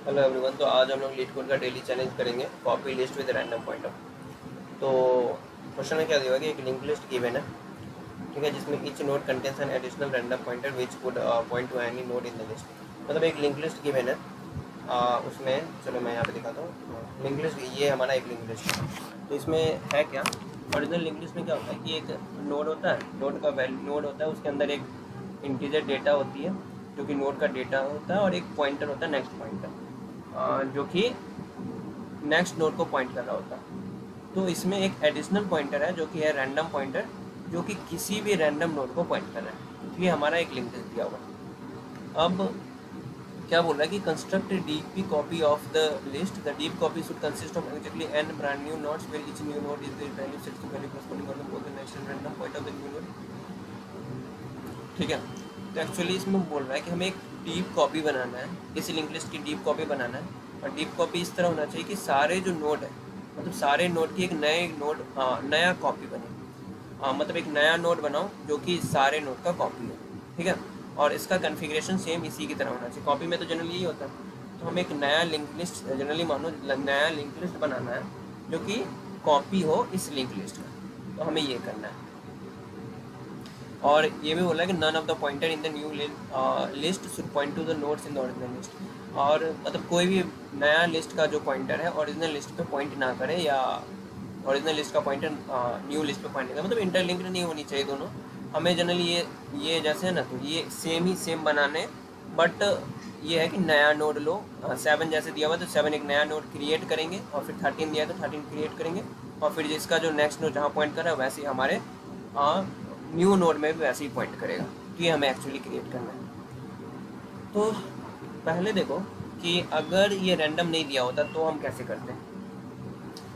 Hello everyone. तो आज हम लोग लीड कोड का डेली चैलेंज करेंगे, copy list with random pointer. तो क्वेश्चन में क्या दिया कि एक लिंक लिस्ट गिवन है, ठीक है, जिसमें each node contains an additional random pointer which would point two any node in the list. मतलब एक लिंक लिस्ट गिवन है, उसमें चलो मैं यहाँ पे दिखाता हूँ। लिंक लिस्ट ये हमारा एक लिंक लिस्ट है। तो इसमें है क्या, ओरिजिनल लिंक लिस्ट में क्या होता है कि एक नोड होता है, नोड का नोड होता है, उसके अंदर एक इंटीजर डेटा होती है जो कि नोड का डेटा होता है, और एक पॉइंटर होता है, नेक्स्ट पॉइंटर, जो कि नेक्स्ट नोड को पॉइंट कर रहा होता है। तो इसमें एक एडिशनल पॉइंटर है जो कि है रैंडम पॉइंटर, जो कि किसी भी रैंडम नोड को पॉइंट कर रहा है। तो ये हमारा एक लिंक लिस्ट दिया हुआ। अब क्या बोल रहा है कि construct deep copy of the list. The deep copy should consist of exactly n brand new nodes where each new node is the value set to value corresponding on both the next and random point of the new node. ठीक है, तो actually इसमें बोल रहा है कि हमें एक डीप कॉपी बनाना है, इसी लिंक लिस्ट की डीप कॉपी बनाना है। और डीप कॉपी इस तरह होना चाहिए कि सारे जो नोड है, मतलब सारे नोड की एक नए नोड नया कॉपी बने। मतलब एक नया नोड बनाओ जो कि सारे नोड का कॉपी हो, ठीक है। और इसका कन्फिग्रेशन सेम इसी की तरह होना चाहिए। कॉपी में तो जनरली यही होता है। तो हमें एक नया लिंक लिस्ट, जनरली मानो नया लिंक लिस्ट बनाना है जो कि कॉपी हो इस लिंक लिस्ट का। तो हमें ये करना है। और ये भी बोला है कि none of the pointer in the new list should point to the nodes in the original list. और मतलब कोई भी नया लिस्ट का जो पॉइंटर है ओरिजिनल लिस्ट पे पॉइंट ना करे, या ओरिजिनल लिस्ट का पॉइंटर न्यू लिस्ट पे पॉइंट करे, मतलब इंटरलिंक्ड नहीं होनी चाहिए दोनों। हमें जनरली ये जैसे है ना, तो ये सेम बनाने, बट ये है कि नया नोड लो। 7 जैसे दिया हुआ तो 7 एक नया नोड क्रिएट करेंगे, और फिर 13 दिया तो 13 क्रिएट करेंगे, और फिर जिसका जो नेक्स्ट नोड जहाँ पॉइंट कर रहा है वैसे ही हमारे न्यू नोड में भी वैसे ही पॉइंट करेगा। तो ये हमें एक्चुअली क्रिएट करना है। तो पहले देखो कि अगर ये रैंडम नहीं दिया होता तो हम कैसे करते हैं,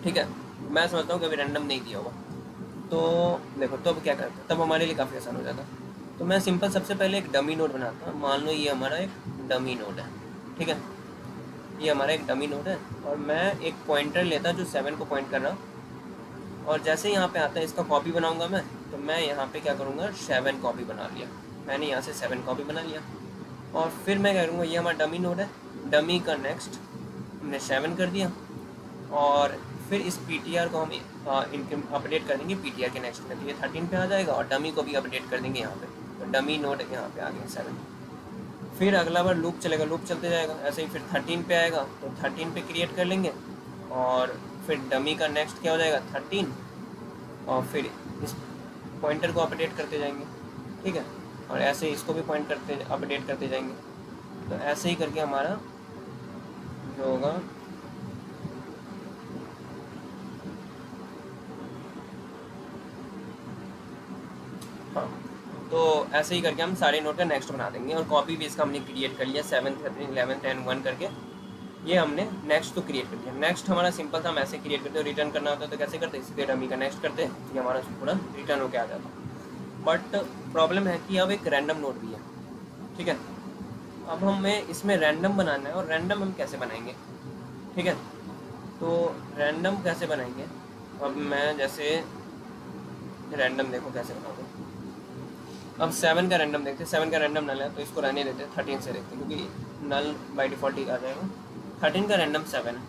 ठीक है। मैं समझता हूँ कि अभी रैंडम नहीं दिया हुआ, तो देखो तो अब क्या करते हैं, तब हमारे लिए काफ़ी आसान हो जाता। तो मैं सिंपल सबसे पहले एक डमी नोड बनाता हूँ। मान लो ये हमारा एक डमी नोड है, ठीक है, ये हमारा एक डमी नोड है, और मैं एक पॉइंटर लेता जो 7 को पॉइंट कर रहा हूँ। और जैसे यहाँ पे आता है इसका कॉपी बनाऊंगा मैं, तो मैं यहाँ पे क्या करूँगा, 7 कॉपी बना लिया। मैंने यहाँ से 7 कॉपी बना लिया, और फिर मैं क्या करूँगा, ये हमारा डमी नोड है, डमी का नेक्स्ट हमने 7 कर दिया, और फिर इस PTR को हम अपडेट कर देंगे PTR के नेक्स्ट में, तो ये 13 पे आ जाएगा, और डमी को भी अपडेट कर देंगे यहाँ पे, तो डमी नोड यहाँ पे आ गया 7। फिर अगला बार लूप चलेगा, लूप चलते जाएगा ऐसे ही, फिर 13 पे आएगा तो 13 पे क्रिएट कर लेंगे, और फिर डमी का नेक्स्ट क्या हो जाएगा 13, और फिर इस पॉइंटर को अपडेट करते जाएंगे, ठीक है, और ऐसे इसको भी पॉइंट करते अपडेट करते जाएंगे। तो ऐसे ही करके हमारा जो होगा, हाँ, तो ऐसे ही करके हम सारे नोड का नेक्स्ट बना देंगे। और कॉपी भी इसका हमने क्रिएट कर लिया 7, 13, 11, 10, 1 करके, ये हमने नेक्स्ट तो क्रिएट कर दिया। नेक्स्ट हमारा सिंपल था, हम ऐसे क्रिएट करते, रिटर्न करना होता तो कैसे करते, सीधे डमी का नेक्स्ट करते, ये हमारा पूरा रिटर्न होके आ जाता। बट प्रॉब्लम है कि अब एक रैंडम नोड भी है, ठीक है। अब हमें इसमें रैंडम बनाना है, और रैंडम हम कैसे बनाएंगे, ठीक है। तो रैंडम कैसे बनाएंगे, अब मैं जैसे रैंडम देखो कैसे बनाऊँगा। अब 7 का रैंडम देखते हैं, 7 का रैंडम नल है तो इसको रहने देते हैं, 13 से देखते हैं क्योंकि नल बाई डिफ़ॉल्ट ही आ जाएगा। 13 का रैंडम 7 है,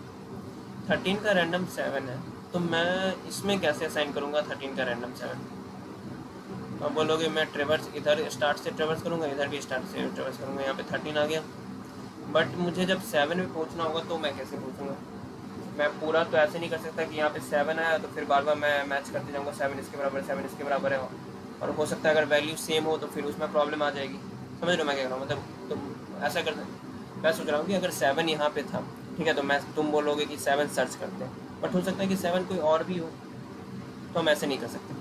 13 का रैंडम 7 है, तो मैं इसमें कैसे असाइन करूँगा 13 का रैंडम 7। अब बोलोगे मैं ट्रेवर्स इधर स्टार्ट से ट्रेवर्स करूँगा, इधर भी स्टार्ट से ट्रेवर्स करूँगा, यहाँ पे 13 आ गया। बट मुझे जब 7 में पहुँचना होगा तो मैं कैसे पहुँचूँगा, मैं पूरा तो ऐसे नहीं कर सकता कि यहाँ पे 7 आया तो फिर बार बार मैं मैच करते जाऊँगा, 7 इसके बराबर, 7 इसके बराबर है, और हो सकता है अगर वैल्यू सेम हो तो फिर उसमें प्रॉब्लम आ जाएगी। समझ रहे हो मैं क्या कह रहा हूँ, मतलब तो ऐसा कर, मैं सोच रहा हूँ कि अगर 7 यहाँ पे था, ठीक है, तो मैं तुम बोलोगे कि 7 सर्च करते हैं, बट हो सकता है कि 7 कोई और भी हो, तो हम ऐसे नहीं कर सकते।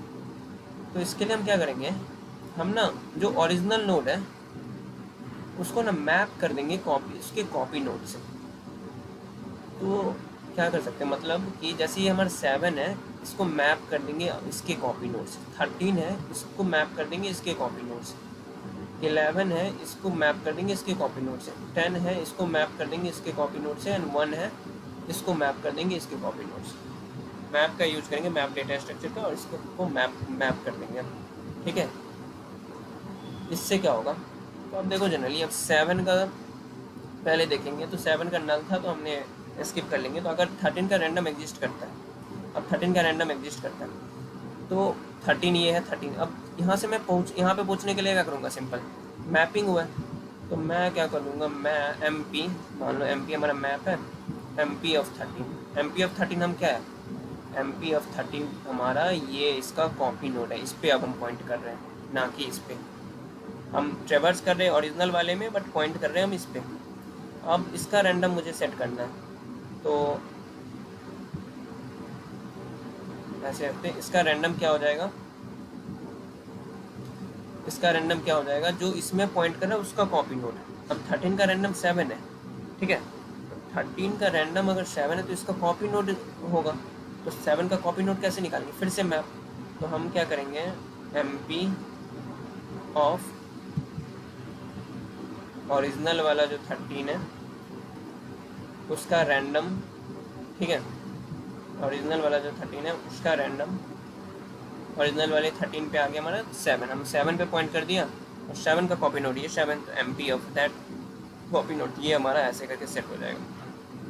तो इसके लिए हम क्या करेंगे, हम ना जो ओरिजिनल नोड है उसको ना मैप कर देंगे कॉपी, उसके कॉपी नोड से। तो क्या कर सकते हैं, मतलब कि जैसे ये हमारा 7 है, इसको मैप कर देंगे इसके कॉपी नोड से। 13 है, इसको मैप कर देंगे इसके कॉपी नोड से। 11 है, इसको मैप कर देंगे इसके कॉपी नोड से। 10 है, इसको मैप कर देंगे इसके कॉपी नोड से। एंड 1 है, इसको मैप कर देंगे इसके कॉपी नोड से। मैप का यूज करेंगे, मैप डेटा स्ट्रक्चर का, और इसको मैप कर देंगे, ठीक है। इससे क्या होगा, तो अब देखो जनरली अब 7 का पहले देखेंगे तो 7 का नल था तो हमने स्किप कर लेंगे। तो अगर 13 का रैंडम एग्जिस्ट करता है, अब 13 का रैंडम एग्जिस्ट करता है तो 13 ये है 13। अब यहाँ से मैं यहाँ पे पहुँचने के लिए क्या करूँगा, सिंपल मैपिंग हुआ है तो मैं क्या करूँगा, मैं एम पी, मान लो एम पी हमारा मैप है, M P of 13। M P of 13 हम क्या है, एम पी ऑफ 13 हमारा ये इसका कॉपी नोड है, इस पर अब हम पॉइंट कर रहे हैं, ना कि इस पर। हम ट्रेवर्स कर रहे हैं ओरिजिनल वाले में, बट पॉइंट कर रहे हैं हम इस पर। अब इसका रैंडम मुझे सेट करना है, तो ऐसे रखते हैं, इसका रैंडम क्या हो जाएगा, इसका रैंडम क्या हो जाएगा, जो इसमें पॉइंट कर रहा है उसका कॉपी नोड है। अब 13 का रैंडम 7 है, ठीक है, 13 का रैंडम अगर 7 है तो इसका कॉपी नोड होगा, तो 7 का कॉपी नोड कैसे निकालेंगे, फिर से मैप। तो हम क्या करेंगे, एम पी ऑफ ओरिजिनल वाला जो 13 है उसका रैंडम, ठीक है, ओरिजिनल वाला जो 13 है उसका रैंडम, ओरिजिनल वाले 13 पे आ गया हमारा 7, हम 7 पे पॉइंट कर दिया और 7 का कॉपी नोड ये 7, तो M P of that copy node ये हमारा ऐसे करके सेट हो जाएगा।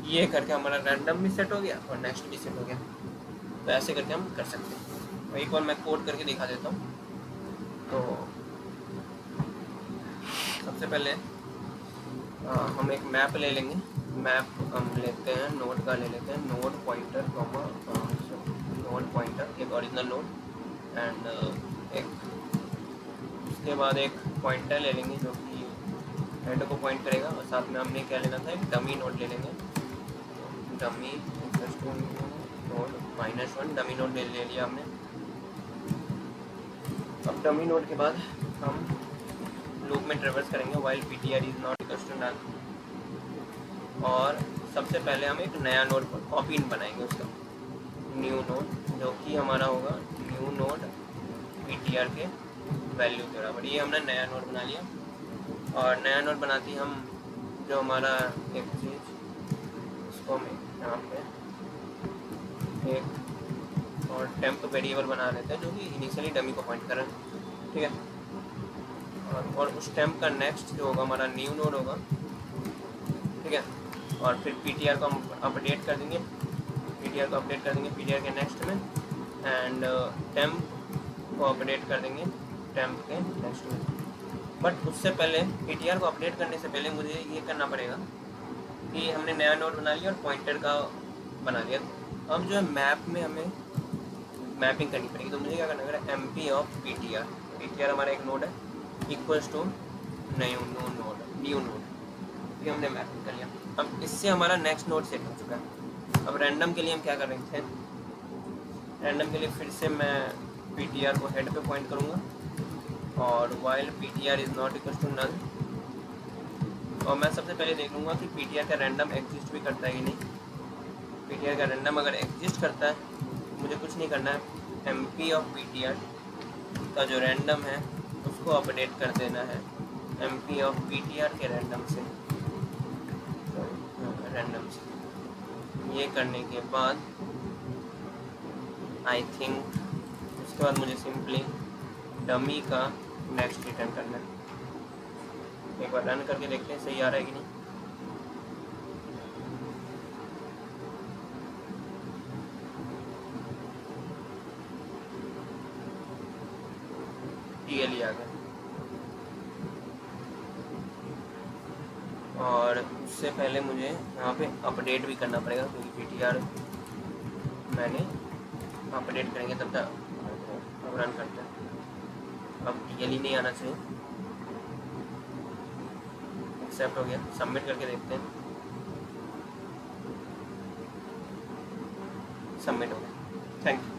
ये करके हमारा रैंडम भी सेट हो गया और नेक्स्ट भी सेट हो गया। तो ऐसे करके हम कर सकते हैं। तो एक बार मैं कोड करके दिखा देता हूँ। तो सबसे पहले हम एक मैप ले लेंगे, मैप हम लेते हैं नोड का, ले लेते हैं नोड पॉइंटर, नोड पॉइंटर एक ओरिजिनल नोड एंड एक, उसके बाद एक पॉइंटर ले लेंगे जो कि हेड को पॉइंट करेगा, और साथ में हमने क्या लेना था, एक डमी नोड ले लेंगे, डमी नोड -1 डमी नोड ले लिया हमने। अब डमी नोड के बाद हम लूप में ट्रेवर्स करेंगे while ptr is not equals to null, और सबसे पहले हम एक नया नोड कॉपी बनाएंगे उसका, न्यू नोड, जो कि हमारा होगा न्यू नोड ptr के वैल्यू के बराबर। ये हमने नया नोड बना लिया, और नया नोड बनाती हम जो हमारा एक चीज़, इसको हम यहाँ पे एक और टेम्प वेरिएबल बना लेते हैं जो कि इनिशियली डमी को पॉइंट कर रहा है, ठीक है। और उस टेम्प का नेक्स्ट जो होगा हमारा न्यू नोड होगा, ठीक है, और फिर ptr को हम अपडेट कर देंगे, ptr को अपडेट कर देंगे ptr के नेक्स्ट में, एंड टेम्प को अपडेट कर देंगे टेम्प के नेक्स्ट में। बट उससे पहले ptr को अपडेट करने से पहले मुझे ये करना पड़ेगा कि हमने नया नोड बना लिया और पॉइंटर का बना लिया। अब जो है मैप में हमें मैपिंग करनी पड़ेगी, तो मुझे क्या करना पड़ेगा, एम पी ऑफ ptr हमारा एक नोड है इक्वल्स टू न्यू नोड, ये हमने मैपिंग कर लिया। अब इससे हमारा नेक्स्ट नोड सेट हो चुका है। अब रैंडम के लिए हम क्या कर रहे थे, रैंडम के लिए फिर से मैं ptr को हेड पे पॉइंट करूँगा, और while ptr is not equals to null, और मैं सबसे पहले देख लूँगा कि ptr का रैंडम एग्जिस्ट भी करता है कि नहीं। ptr का रैंडम अगर एग्जिस्ट करता है मुझे कुछ नहीं करना है, एम पी ऑफ ptr का जो रैंडम है उसको अपडेट कर देना है एम पी ऑफ ptr के रैंडम से, ये करने के बाद आई थिंक उसके बाद मुझे सिंपली डमी का नेक्स्ट रिटर्न करना है। एक बार रन करके देखते हैं सही आ रहा है कि नहीं। टीएल आ गया, और उससे पहले मुझे यहाँ पे अपडेट भी करना पड़ेगा क्योंकि ptr मैंने अपडेट करेंगे तब तक। अब रन करते हैं, अब टीएल ही नहीं आना चाहिए, एक्सेप्ट हो गया, सबमिट करके देखते हैं, सबमिट हो गया, थैंक यू।